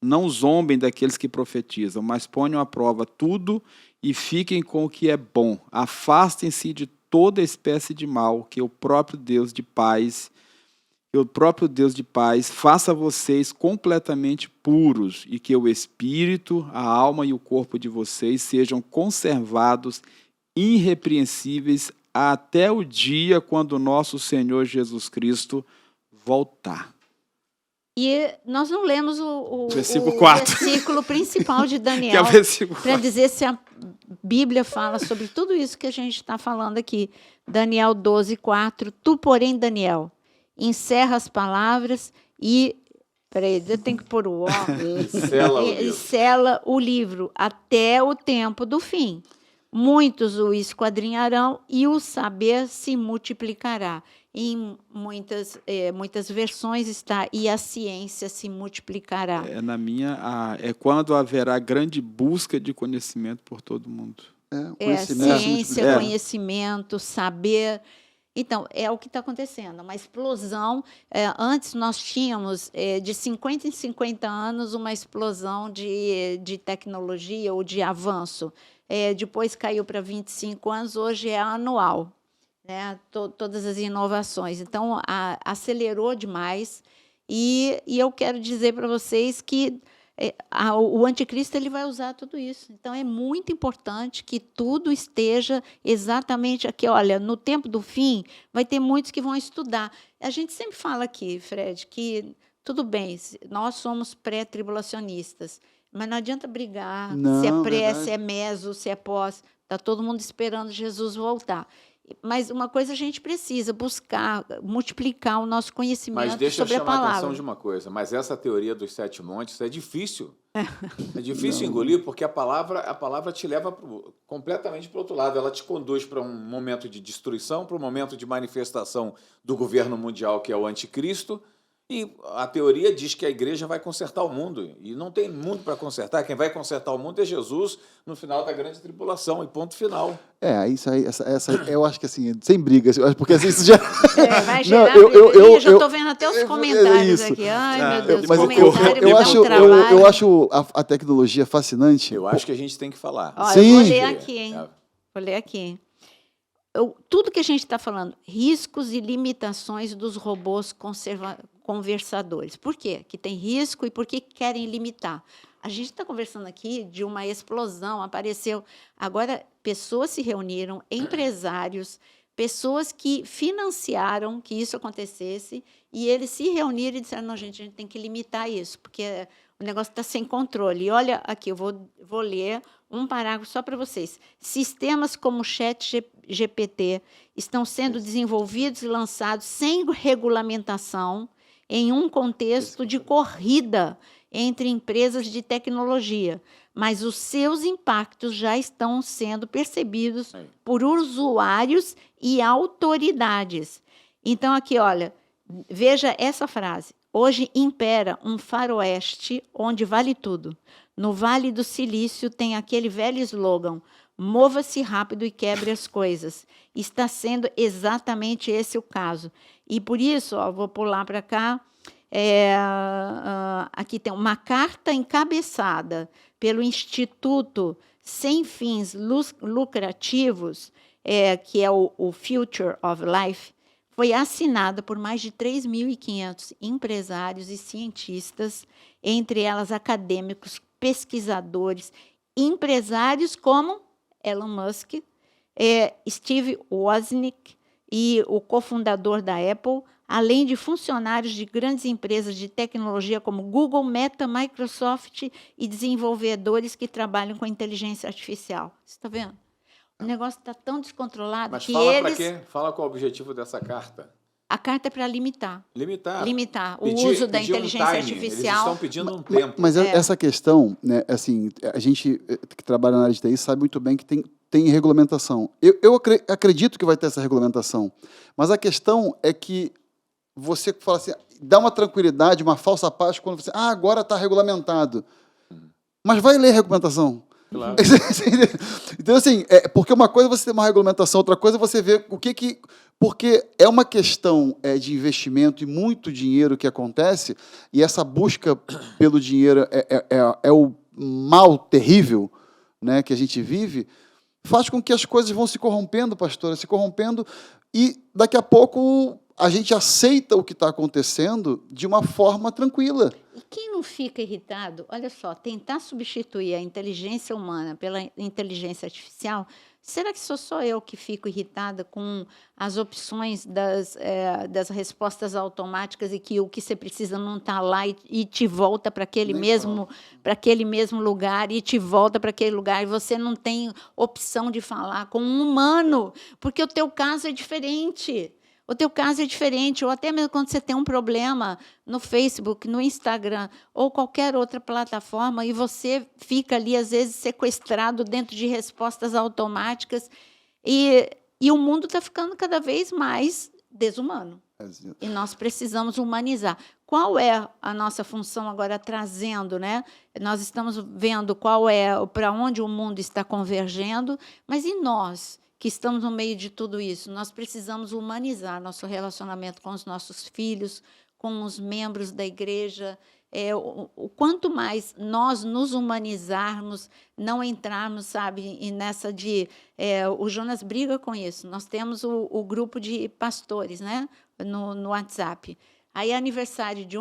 não zombem daqueles que profetizam, mas ponham à prova tudo e fiquem com o que é bom. Afastem-se de toda espécie de mal, que o próprio Deus de paz faça vocês completamente puros e que o espírito, a alma e o corpo de vocês sejam conservados irrepreensíveis até o dia quando o nosso Senhor Jesus Cristo voltar. E nós não lemos o Versículo 4. versículo principal de Que é Daniel o versículo para dizer se a Bíblia fala sobre tudo isso que a gente está falando aqui. Daniel 12:4. Tu, porém, Daniel, encerra as palavras e... Peraí, eu tenho que pôr o óculos. Sela o E livro. sela o livro até o tempo do fim. Muitos o esquadrinharão e o saber se multiplicará. Em muitas versões está e a ciência se multiplicará. Na minha, é quando haverá grande busca de conhecimento por todo mundo. Conhecimento, Ciência, conhecimento, saber. Então, é o que está acontecendo, uma explosão. Antes nós tínhamos, de 50 em 50 anos, uma explosão de tecnologia ou de avanço. Depois caiu para 25 anos, hoje é anual, né? Todas as inovações. Então, acelerou demais. E eu quero dizer para vocês que o anticristo ele vai usar tudo isso. Então, é muito importante que tudo esteja exatamente aqui. Olha, no tempo do fim, vai ter muitos que vão estudar. A gente sempre fala aqui, Fred, que tudo bem, nós somos pré-tribulacionistas, mas não adianta brigar se é pré, verdade. se é meso, se é pós. Está todo mundo esperando Jesus voltar. Mas uma coisa a gente precisa buscar, multiplicar o nosso Mas conhecimento deixa eu sobre a chamar a atenção palavra. de uma coisa. Mas essa teoria dos 7 montes é difícil. É difícil engolir, porque a palavra te leva completamente para o outro lado. Ela te conduz para um momento de destruição, para um momento de manifestação do governo mundial, que é o anticristo. E a teoria diz que a igreja vai consertar o mundo. E não tem mundo para consertar. Quem vai consertar o mundo é Jesus no final da grande tribulação. E ponto final. Isso aí, eu acho que assim, sem brigas, porque assim, isso já... Vai gerar Não, briga. Já estou vendo até os comentários isso. aqui. Ai, meu Deus, Mas comentário me eu dá acho, um trabalho. eu acho a tecnologia fascinante. Eu acho que a gente tem que falar. Ó, Sim. eu vou ler aqui, hein? Vou ler aqui. Tudo que a gente está falando, riscos e limitações dos robôs conversadores. Por quê? Que tem risco e por que querem limitar? A gente está conversando aqui de uma explosão, apareceu. Agora, pessoas se reuniram, empresários, pessoas que financiaram que isso acontecesse, e eles se reuniram e disseram, não, gente, a gente tem que limitar isso, porque o negócio está sem controle. E olha aqui, eu vou ler um parágrafo só para vocês. Sistemas como o ChatGPT estão sendo desenvolvidos e lançados sem regulamentação em um contexto de corrida entre empresas de tecnologia, mas os seus impactos já estão sendo percebidos por usuários e autoridades. Então, aqui, olha, veja essa frase. Hoje impera um faroeste onde vale tudo. No Vale do Silício tem aquele velho slogan, mova-se rápido e quebre as coisas. Está sendo exatamente esse o caso. E por isso, vou pular para cá, aqui tem uma carta encabeçada pelo Instituto Sem Fins Lucrativos, que é o Future of Life, foi assinada por mais de 3.500 empresários e cientistas, entre elas acadêmicos, pesquisadores, empresários como Elon Musk, Steve Wozniak e o cofundador da Apple, além de funcionários de grandes empresas de tecnologia como Google, Meta, Microsoft e desenvolvedores que trabalham com inteligência artificial. Você está vendo? O negócio está tão descontrolado Mas que fala eles... para quê? Fala qual é o objetivo dessa carta. A carta é para limitar. Limitar o uso da inteligência artificial. Eles estão pedindo um tempo. Mas essa questão, né, assim, a gente que trabalha na área de TI sabe muito bem que tem regulamentação. Eu acredito que vai ter essa regulamentação, mas a questão é que você fala assim, dá uma tranquilidade, uma falsa paz quando você... agora está regulamentado. Mas vai ler a regulamentação. Claro. Então, assim, porque uma coisa é você ter uma regulamentação, outra coisa é você ver o que... Porque é uma questão de investimento e muito dinheiro que acontece, e essa busca pelo dinheiro é o mal terrível, né, que a gente vive, faz com que as coisas vão se corrompendo, pastora, se corrompendo, e daqui a pouco a gente aceita o que está acontecendo de uma forma tranquila. E quem não fica irritado, olha só, tentar substituir a inteligência humana pela inteligência artificial, será que sou só eu que fico irritada com as opções das respostas automáticas e que o que você precisa não está lá e te volta para aquele mesmo lugar e te volta para aquele lugar e você não tem opção de falar com um humano, porque o teu caso é diferente. O teu caso é diferente, ou até mesmo quando você tem um problema no Facebook, no Instagram, ou qualquer outra plataforma, e você fica ali, às vezes, sequestrado dentro de respostas automáticas, e o mundo está ficando cada vez mais desumano. E nós precisamos humanizar. Qual é a nossa função agora trazendo, né? Nós estamos vendo para onde o mundo está convergendo, mas e nós? Que estamos no meio de tudo isso, nós precisamos humanizar nosso relacionamento com os nossos filhos, com os membros da igreja. O quanto mais nós nos humanizarmos, não entrarmos, sabe, e nessa de... o Jonas briga com isso. Nós temos o grupo de pastores, né, no WhatsApp. Aí é aniversário de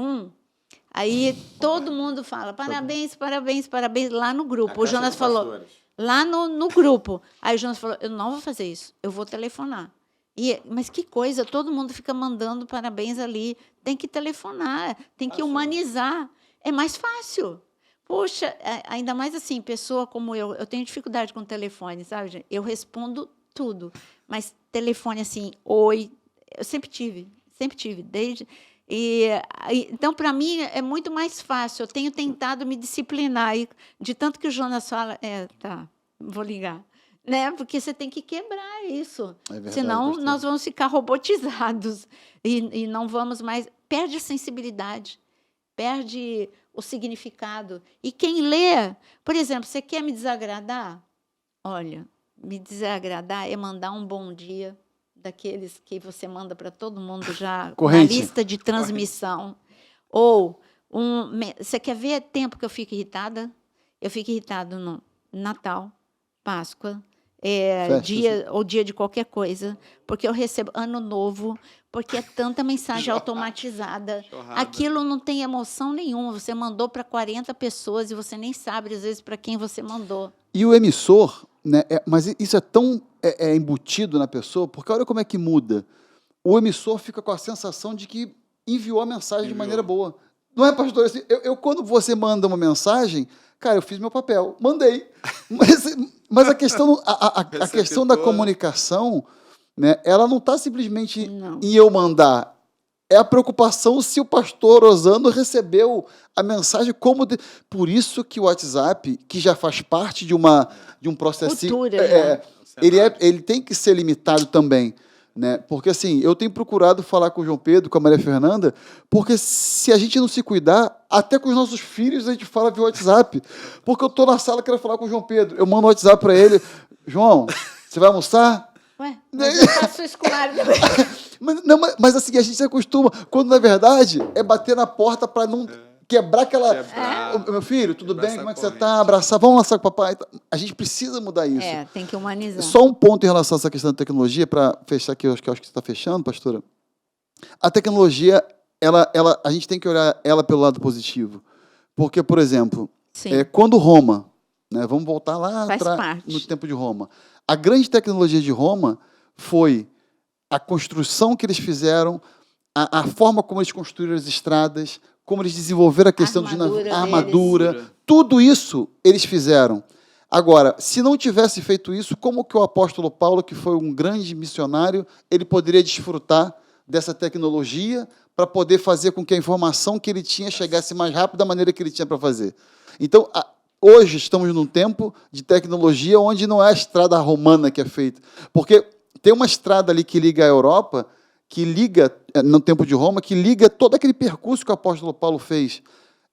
aí todo mundo fala parabéns, parabéns, parabéns, lá no grupo. O Jonas falou... Lá no grupo. Aí o Jonas falou, eu não vou fazer isso, eu vou telefonar. Mas que coisa, todo mundo fica mandando parabéns ali. Tem que telefonar, tem que humanizar. É mais fácil. Poxa, ainda mais assim, pessoa como eu tenho dificuldade com telefone, sabe, gente? Eu respondo tudo, mas telefone assim, oi, eu sempre tive, desde... então, para mim, é muito mais fácil. Eu tenho tentado me disciplinar. E, de tanto que o Jonas fala, tá, vou ligar. Né? Porque você tem que quebrar isso. Verdade, senão, nós vamos ficar robotizados. E não vamos mais... Perde a sensibilidade, perde o significado. E quem lê... Por exemplo, você quer me desagradar? Olha, me desagradar é mandar um bom dia... daqueles que você manda para todo mundo já na lista de transmissão. Ou você quer ver tempo que eu fico irritada? Eu fico irritada no Natal, Páscoa, dia de qualquer coisa, porque eu recebo Ano Novo, porque é tanta mensagem automatizada. Aquilo não tem emoção nenhuma. Você mandou para 40 pessoas e você nem sabe, às vezes, para quem você mandou. E o emissor, né, mas isso é tão embutido na pessoa, porque olha como é que muda. O emissor fica com a sensação de que enviou a mensagem de maneira boa. Não é, pastor? Assim, quando você manda uma mensagem, cara, eu fiz meu papel, mandei. Mas a questão da comunicação, né, ela não está simplesmente em eu mandar. É a preocupação se o pastor Osando recebeu a mensagem como... Por isso que o WhatsApp, que já faz parte de um processo... Ele tem que ser limitado também. Né? Porque, assim, eu tenho procurado falar com o João Pedro, com a Maria Fernanda, porque se a gente não se cuidar, até com os nossos filhos a gente fala via WhatsApp. Porque eu estou na sala e quero falar com o João Pedro. Eu mando um WhatsApp para ele. João, você vai almoçar? Ué, mas eu faço isso com o Mário também. Mas assim, a gente se acostuma, quando na verdade é bater na porta para não quebrar aquela... Meu filho, tudo bem? Como é que você está? Abraçar, vamos lançar com o papai. A gente precisa mudar isso. Tem que humanizar. Só um ponto em relação a essa questão da tecnologia, para fechar aqui, eu acho que você está fechando, pastora. A tecnologia, a gente tem que olhar ela pelo lado positivo. Porque, por exemplo, quando Roma né? Vamos voltar lá Faz atrás, parte. no tempo de Roma. A grande tecnologia de Roma foi a construção que eles fizeram, a forma como eles construíram as estradas, como eles desenvolveram a questão Armadura a armadura, deles. tudo isso eles fizeram. Agora, se não tivesse feito isso, como que o apóstolo Paulo, que foi um grande missionário, ele poderia desfrutar dessa tecnologia para poder fazer com que a informação que ele tinha chegasse mais rápido da maneira que ele tinha para fazer? Então, hoje estamos num tempo de tecnologia onde não é a estrada romana que é feita, porque tem uma estrada ali que liga a Europa, que liga, no tempo de Roma, que liga todo aquele percurso que o apóstolo Paulo fez.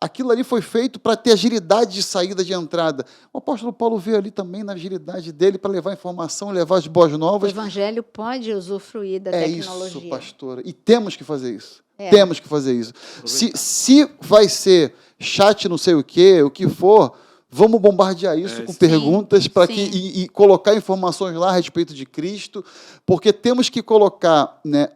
Aquilo ali foi feito para ter agilidade de saída e de entrada. O apóstolo Paulo veio ali também na agilidade dele para levar informação, levar as boas O novas. evangelho pode usufruir da tecnologia. Isso, pastora. E temos que fazer isso. É. Temos que fazer isso. Se vai ser chat não sei o que for, vamos bombardear isso com sim, perguntas para que sim. e colocar informações lá a respeito de Cristo, porque temos que colocar, né,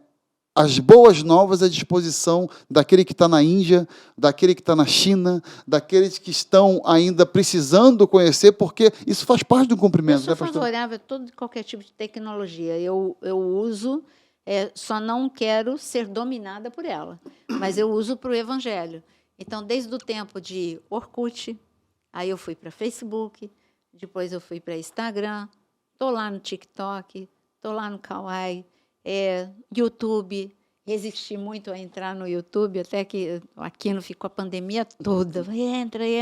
as boas novas à disposição daquele que está na Índia, daquele que está na China, daqueles que estão ainda precisando conhecer, porque isso faz parte do cumprimento. Eu sou né, pastor? favorável a todo qualquer tipo de tecnologia. Eu uso, só não quero ser dominada por ela, mas eu uso para o evangelho. Então, desde o tempo de Orkut, aí eu fui para Facebook, depois eu fui para Instagram, estou lá no TikTok, estou lá no Kawaii, YouTube. Resisti muito a entrar no YouTube, até que aqui não ficou a pandemia toda. Entra. E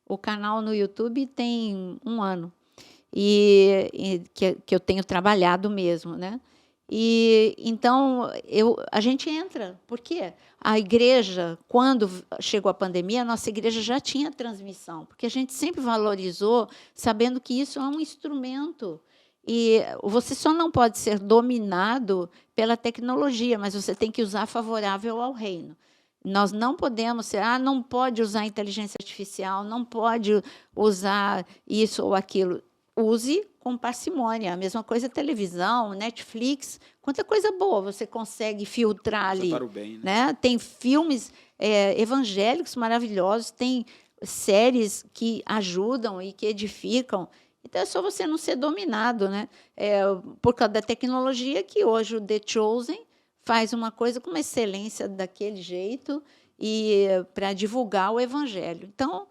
o canal no YouTube tem 1 ano, que eu tenho trabalhado mesmo, né? E então a gente entra. Por quê? A igreja, quando chegou a pandemia, a nossa igreja já tinha transmissão, porque a gente sempre valorizou, sabendo que isso é um instrumento. E você só não pode ser dominado pela tecnologia, mas você tem que usar favorável ao reino. Nós não podemos ser, não pode usar inteligência artificial, não pode usar isso ou aquilo. Use com parcimônia. A mesma coisa televisão, Netflix, quanta coisa boa você consegue filtrar ali. Para o bem, né? Né? Tem filmes evangélicos maravilhosos, tem séries que ajudam e que edificam. Então, é só você não ser dominado, né? Por causa da tecnologia, que hoje o The Chosen faz uma coisa com uma excelência daquele jeito e para divulgar o evangelho. Então,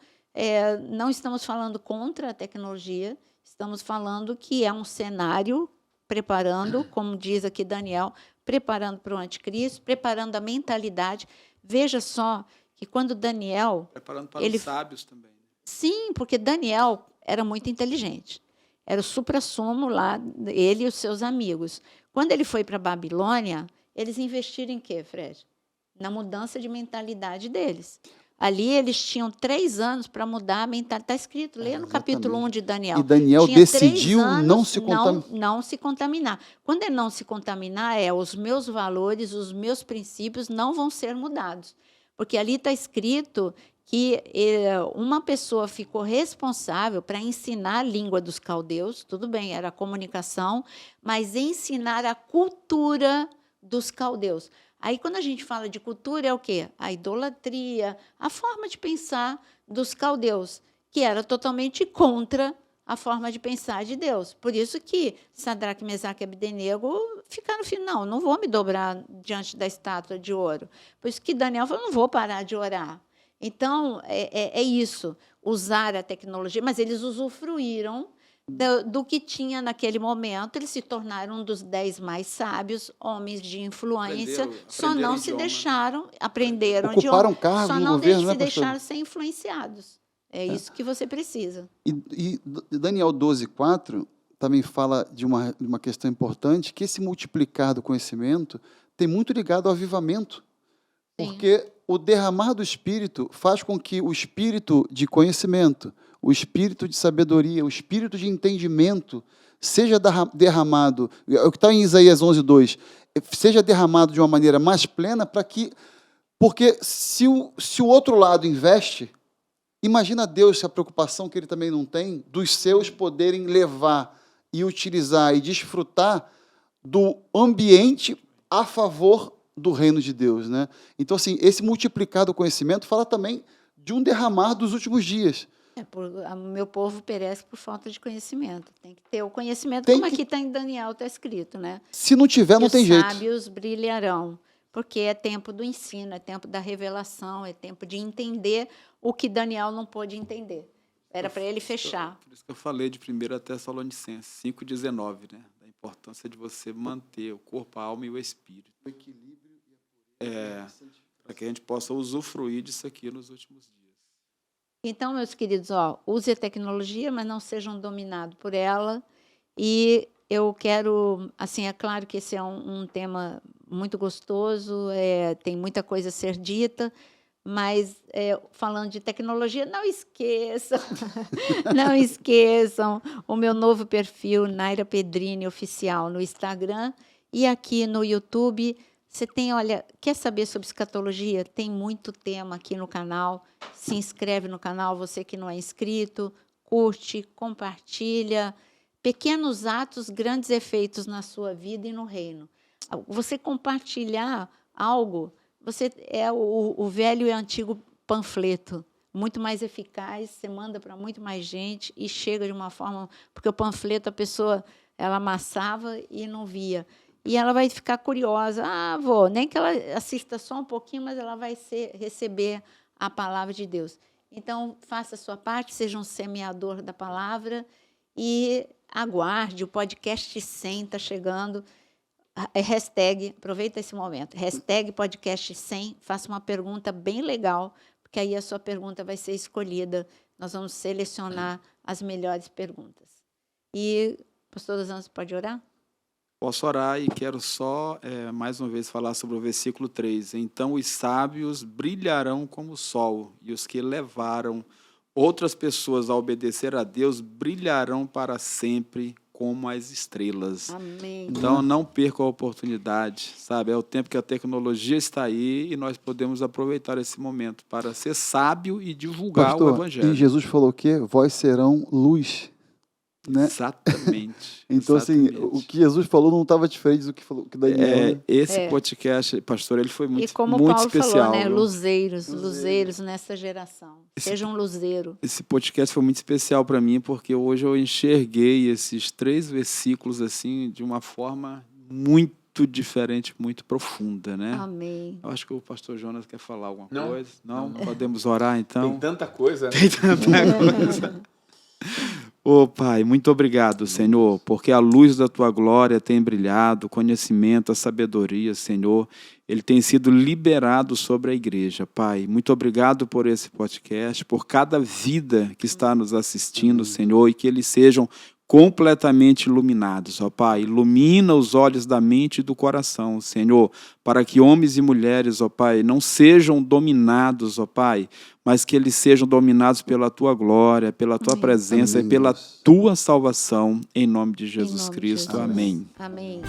não estamos falando contra a tecnologia, estamos falando que é um cenário preparando, como diz aqui Daniel, preparando para o anticristo, preparando a mentalidade. Veja só que quando Daniel... Preparando para os sábios também. Sim, porque Daniel era muito inteligente. Era o suprassumo lá, ele e os seus amigos. Quando ele foi para a Babilônia, eles investiram em quê, Fred? Na mudança de mentalidade deles. Ali eles tinham 3 anos para mudar a mentalidade. Está escrito, leia no capítulo 1 de Daniel. E Daniel Tinha decidiu 3 anos não se contaminar. Quando é não se contaminar, os meus valores, os meus princípios não vão ser mudados. Porque ali está escrito que uma pessoa ficou responsável para ensinar a língua dos caldeus, tudo bem, era a comunicação, mas ensinar a cultura dos caldeus. Aí, quando a gente fala de cultura, é o quê? A idolatria, a forma de pensar dos caldeus, que era totalmente contra a forma de pensar de Deus. Por isso que Sadraque, Mesaque e Abdenego ficaram, não vou me dobrar diante da estátua de ouro. Por isso que Daniel falou, não vou parar de orar. Então, é isso, usar a tecnologia, mas eles usufruíram do que tinha naquele momento, eles se tornaram um dos 10 mais sábios, homens de influência, só não se deixaram, aprenderam Ocuparam idioma, cargo só no não governo, se né, deixaram ser influenciados. É isso que você precisa. E Daniel 12:4 também fala de uma questão importante, que esse multiplicar do conhecimento tem muito ligado ao avivamento. Sim. Porque o derramar do Espírito faz com que o espírito de conhecimento, o espírito de sabedoria, o espírito de entendimento seja derramado, é o que está em Isaías 11:2, seja derramado de uma maneira mais plena, porque se o outro lado investe, imagina Deus, se a preocupação que ele também não tem, dos seus poderem levar e utilizar e desfrutar do ambiente a favor do reino de Deus, né? Então, assim, esse multiplicar do conhecimento fala também de um derramar dos últimos dias. O meu povo perece por falta de conhecimento. Tem que ter o conhecimento, Tem como que- aqui está em Daniel, está escrito, né? Se não tiver, não Os tem jeito. sábios brilharão, porque é tempo do ensino, é tempo da revelação, é tempo de entender o que Daniel não pôde entender. Era para ele fechar. Por isso que eu falei de 1 Tessalonicenses 5,19, né? Da importância de você manter o corpo, a alma e o espírito. O equilíbrio para que a gente possa usufruir disso aqui nos últimos dias. Então, meus queridos, use a tecnologia, mas não sejam dominados por ela. E eu quero, assim, é claro que esse é um tema muito gostoso, tem muita coisa a ser dita, mas falando de tecnologia, não esqueçam, não esqueçam o meu novo perfil, Naira Pedrini Oficial, no Instagram e aqui no YouTube. Você tem, olha, quer saber sobre escatologia? Tem muito tema aqui no canal. Se inscreve no canal, você que não é inscrito, curte, compartilha. Pequenos atos, grandes efeitos na sua vida e no reino. Você compartilhar algo, você é o velho e antigo panfleto, muito mais eficaz, você manda para muito mais gente e chega de uma forma... Porque o panfleto, a pessoa ela amassava e não via. E ela vai ficar curiosa. Nem que ela assista só um pouquinho, mas ela vai receber a palavra de Deus. Então, faça a sua parte, seja um semeador da palavra e aguarde, o podcast 100 está chegando. Hashtag, aproveita esse momento, hashtag podcast 100, faça uma pergunta bem legal, porque aí a sua pergunta vai ser escolhida. Nós vamos selecionar as melhores perguntas. E, pastor Dos Anjos, pode orar? Posso orar e quero só, mais uma vez, falar sobre o versículo 3. Então os sábios brilharão como o sol, e os que levaram outras pessoas a obedecer a Deus brilharão para sempre como as estrelas. Amém. Então não perca a oportunidade, sabe? É o tempo que a tecnologia está aí e nós podemos aproveitar esse momento para ser sábio e divulgar Pastor, o Evangelho. e Jesus falou o quê? Vós serão luz. Né? Exatamente. Então, exatamente. assim, o que Jesus falou não estava diferente do que falou que Daniel. Né? Esse podcast, pastor, ele foi muito, e como muito Paulo especial. falou, né? Viu? Luzeiros nessa geração. Seja um luzeiro. Esse podcast foi muito especial para mim, porque hoje eu enxerguei esses 3 versículos assim de uma forma muito diferente, muito profunda, né? Amém. Eu acho que o pastor Jonas quer falar alguma Não. coisa. Não? Podemos orar, então? Tem tanta coisa. Tem tanta coisa. Ô Pai, muito obrigado, Senhor, porque a luz da Tua glória tem brilhado, o conhecimento, a sabedoria, Senhor, ele tem sido liberado sobre a igreja, Pai. Muito obrigado por esse podcast, por cada vida que está nos assistindo, Senhor, e que eles sejam completamente iluminados, ó Pai. Ilumina os olhos da mente e do coração, Senhor, para que homens e mulheres, ó Pai, não sejam dominados, ó Pai, mas que eles sejam dominados pela Tua glória, pela Tua presença e pela Tua salvação, em nome de Jesus Cristo. Amém. Amém.